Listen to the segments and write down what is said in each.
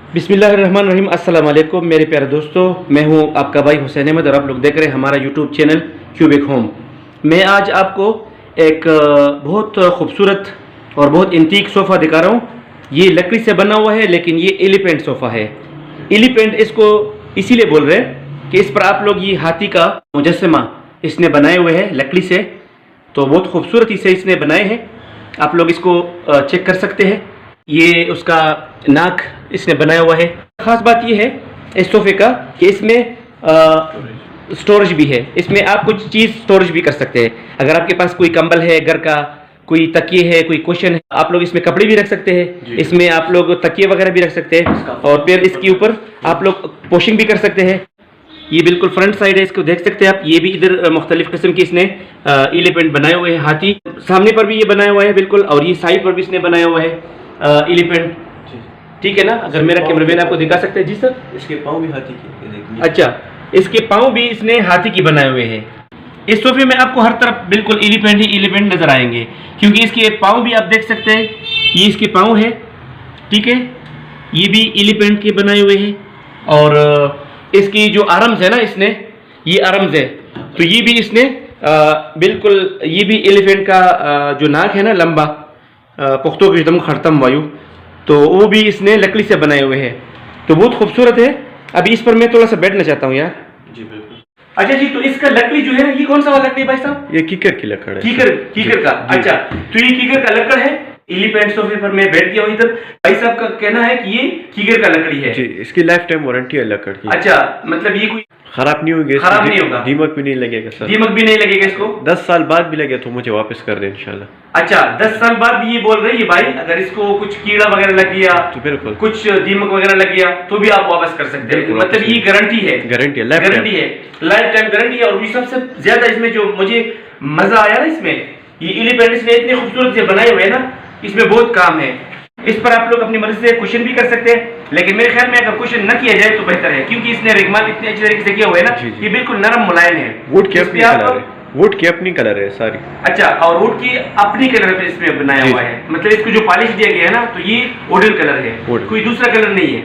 बिस्मिल्लाहिर्रहमानिर्रहीम। अस्सलाम वालेकुम मेरे प्यारे दोस्तों, मैं हूं आपका भाई हुसैन अहमद और आप लोग देख रहे हैं हमारा यूट्यूब चैनल क्यूबिक होम। मैं आज आपको एक बहुत खूबसूरत और बहुत एंटीक सोफ़ा दिखा रहा हूं। ये लकड़ी से बना हुआ है, लेकिन ये एलिफेंट सोफ़ा है। एलिफेंट इसको इसीलिए बोल रहे हैं कि इस पर आप लोग ये हाथी का मुजस्समा इसने बनाए हुए हैं लकड़ी से, तो बहुत खूबसूरती से इसने बनाए हैं। आप लोग इसको चेक कर सकते हैं। ये उसका नाक इसने बनाया हुआ है। ख़ास बात ये है इस सोफ़े का कि इसमें स्टोरेज भी है। इसमें आप कुछ चीज़ स्टोरेज भी कर सकते हैं। अगर आपके पास कोई कंबल है, घर का कोई तकिए है, कोई कुशन है, आप लोग इसमें कपड़े भी रख सकते हैं। इसमें आप लोग तकिए वगैरह भी रख सकते हैं और फिर इसके ऊपर आप लोग पोशिंग भी कर सकते हैं। ये बिल्कुल फ्रंट साइड है, इसको देख सकते हैं आप। ये भी इधर मुख्तलिफ किस्म की इसने एलिफेंट बनाए हुए हैं। हाथी सामने पर भी ये बनाया हुआ है बिल्कुल, और ये साइड पर भी इसने बनाया हुआ है एलिफेंट। ठीक है ना? अगर मेरा कैमरामैन आपको दिखा सकते हैं। जी सर, इसके पाँव भी हाथी के। अच्छा, इसके पाँव भी इसने हाथी की बनाए हुए हैं। इस सोफे में आपको हर तरफ बिल्कुल एलिफेंट ही एलिफेंट नजर आएंगे, क्योंकि इसके पाँव भी आप देख सकते हैं। ये इसके पाँव है, ठीक है, ये भी एलिफेंट के बनाए हुए हैं। और इसकी जो आर्म्स है ना, इसने ये आर्म्स है, तो ये भी इसने बिल्कुल, ये भी एलिफेंट का जो नाक है ना लंबा, पुख्तो की एकदम खड़तम वायु, तो वो भी इसने लकड़ी से बनाए हुए हैं। तो बहुत खूबसूरत है। अभी इस पर मैं थोड़ा सा बैठना चाहता हूँ यार। जी बिल्कुल। अच्छा जी, तो इसका लकड़ी जो है ना, ये कौन सा वाला लकड़ी भाई साहब? ये कीकर की लकड़ है। कीकर का। अच्छा, तो ये कीकर का लकड़ है। एलिफेंट सोफे पर मैं बैठ गया हूँ इधर। भाई साहब का कहना है कि ये कीकर का लकड़ी है। जी, इसकी लाइफ टाइम वारंटी है लकड़ की। अच्छा, मतलब ये कोई खराब नहीं होगी, खराब नहीं होगा, दीमक भी नहीं लगेगा सर। दीमक भी नहीं लगेगा इसको। 10 साल बाद भी लगे तो मुझे वापस कर दे इंशाल्लाह। अच्छा, 10 साल बाद भी ये बोल रही है भाई, अगर इसको कुछ कीड़ा वगैरह लग गया तो बिल्कुल, कुछ दीमक वगैरह लग गया तो भी आप वापस कर सकते हैं। मतलब ये गारंटी है, गारंटी है, लाइफ टाइम गारंटी है। और सबसे ज्यादा इसमें जो मुझे मजा आया ना, इसमें ये एलिफेंट इसने इतने खूबसूरत से बनाए हुए हैं ना, इसमें बहुत काम है। इस पर आप लोग अपनी मर्जी से कुशन भी कर सकते हैं, लेकिन मेरे ख्याल में अगर कुशन न किया जाए तो बेहतर है, क्योंकि इसने रिगमाल इतने अच्छे तरीके से किया हुआ है ना, ये बिल्कुल नरम मुलायम है। वुड की अपनी कलर है, वुड की अपनी कलर है सारी। अच्छा, और वुड की अपनी कलर पे इसमें बनाया हुआ है। मतलब इसको जो पॉलिश दिया गया है ना, तो ये वुडन कलर है, कोई दूसरा कलर नहीं है।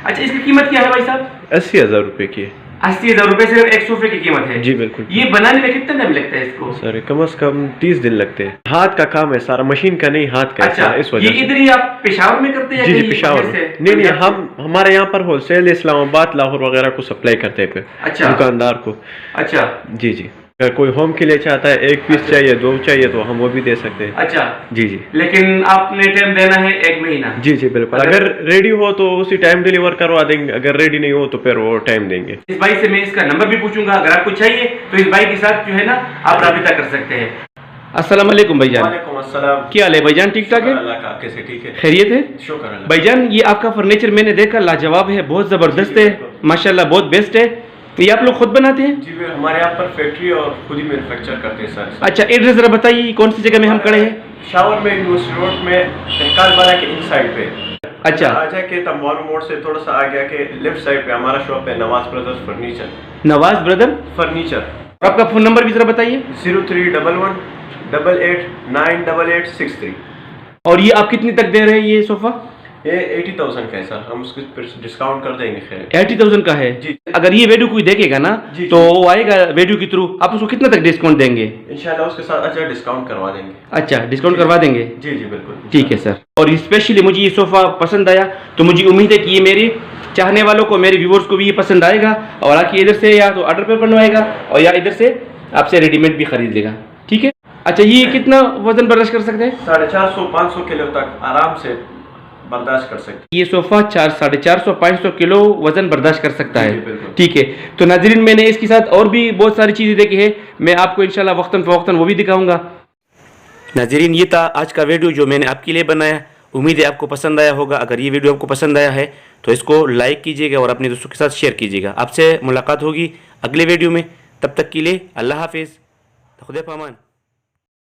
अच्छा, इसकी कीमत क्या है भाई साहब? 80,000 रुपए की है। 80,000 रुपए सिर्फ एक सोफे की कीमत है? जी बिल्कुल। ये बनाने में कितना टाइम लगता है इसको? सर कम से कम 30 दिन लगते हैं। हाथ का काम है सारा, मशीन का नहीं, हाथ का। अच्छा, इस वजह ये इधर ही आप पेशावर में करते हैं? जी पेशावर से। नहीं, हम हमारे यहाँ पर होलसेल इस्लामाबाद, लाहौर वगैरह को सप्लाई करते हैं अच्छा, दुकानदार को। अच्छा जी, अगर कोई होम के लिए चाहता है, 1 पीस चाहिए, 2 चाहिए, तो हम वो भी दे सकते हैं। अच्छा जी, लेकिन आपने टाइम देना है 1 महीना? जी बिल्कुल। अगर रेडी हो तो उसी टाइम डिलीवर करवा देंगे, अगर रेडी नहीं हो तो फिर वो टाइम देंगे। इस भाई से मैं इसका नंबर भी पूछूंगा, अगर आपको चाहिए तो इस भाई के साथ जो है ना आप राबिता कर सकते हैं। अस्सलाम वालेकुम भाईजान। वालेकुम अस्सलाम। क्या हाल है भाईजान? ठीक ठाक है? अल्लाह का, कैसे? ठीक है, खैरियत है? शुक्र अल्लाह। भाईजान, ये आपका फर्नीचर मैंने देखा, लाजवाब है, बहुत जबरदस्त है, माशाल्लाह, बहुत बेस्ट है। ये आप लोग खुद बनाते हैं? जी, हमारे यहाँ पर फैक्ट्री और खुद ही मैन्युफैक्चर करते हैं सर। अच्छा, एड्रेस जरा बताइए, कौन सी जगह में हम खड़े हैं? शावर में, यूनिवर्सिटी रोड में, तहकाल बाला के इन साइड पे। अच्छा, आजा के तमवारू मोड़ से थोड़ा सा आगे के लेफ्ट साइड पे हमारा शॉप है, Nawaz brothers furniture. Nawaz brother furniture. आपका फोन नंबर भी जरा बताइए। 0311 88 98863। और ये आप कितने तक दे रहे हैं ये सोफा? ये 80,000 का है सर, हम उसको डिस्काउंट कर देंगे। खैर 80,000 का है जी। अगर ये वीडियो कोई देखेगा ना जी, तो वो आएगा वीडियो के थ्रू, आप उसको कितना तक डिस्काउंट देंगे? इंशाल्लाह उसके साथ अच्छा डिस्काउंट करवा देंगे। अच्छा, डिस्काउंट करवा देंगे? जी बिल्कुल। ठीक है सर। और स्पेशली मुझे ये सोफ़ा पसंद आया, तो मुझे उम्मीद है कि ये मेरे चाहने वालों को, मेरे व्यूवर्स को भी ये पसंद आएगा, और आके इधर से या तो ऑर्डर पे बनवाएगा और या इधर से आपसे रेडीमेड भी खरीद लेगा। ठीक है? अच्छा, ये कितना वजन बर्दाश्त कर सकते हैं? 450-500 किलो तक आराम से बर्दाश्त कर सकते हैं। ये सोफ़ा 450-500 किलो वजन बर्दाश्त कर सकता है। ठीक है, तो नाज़रीन, मैंने इसके साथ और भी बहुत सारी चीज़ें देखी है, मैं आपको इंशाल्लाह वक्तन फ़वक्तन वो भी दिखाऊंगा। नाज़रीन, ये था आज का वीडियो जो मैंने आपके लिए बनाया। उम्मीद है आपको पसंद आया होगा। अगर ये वीडियो आपको पसंद आया है तो इसको लाइक कीजिएगा और अपने दोस्तों के साथ शेयर कीजिएगा। आपसे मुलाकात होगी अगले वीडियो में, तब तक के लिए अल्लाह हाफिज़, खुदा पामान।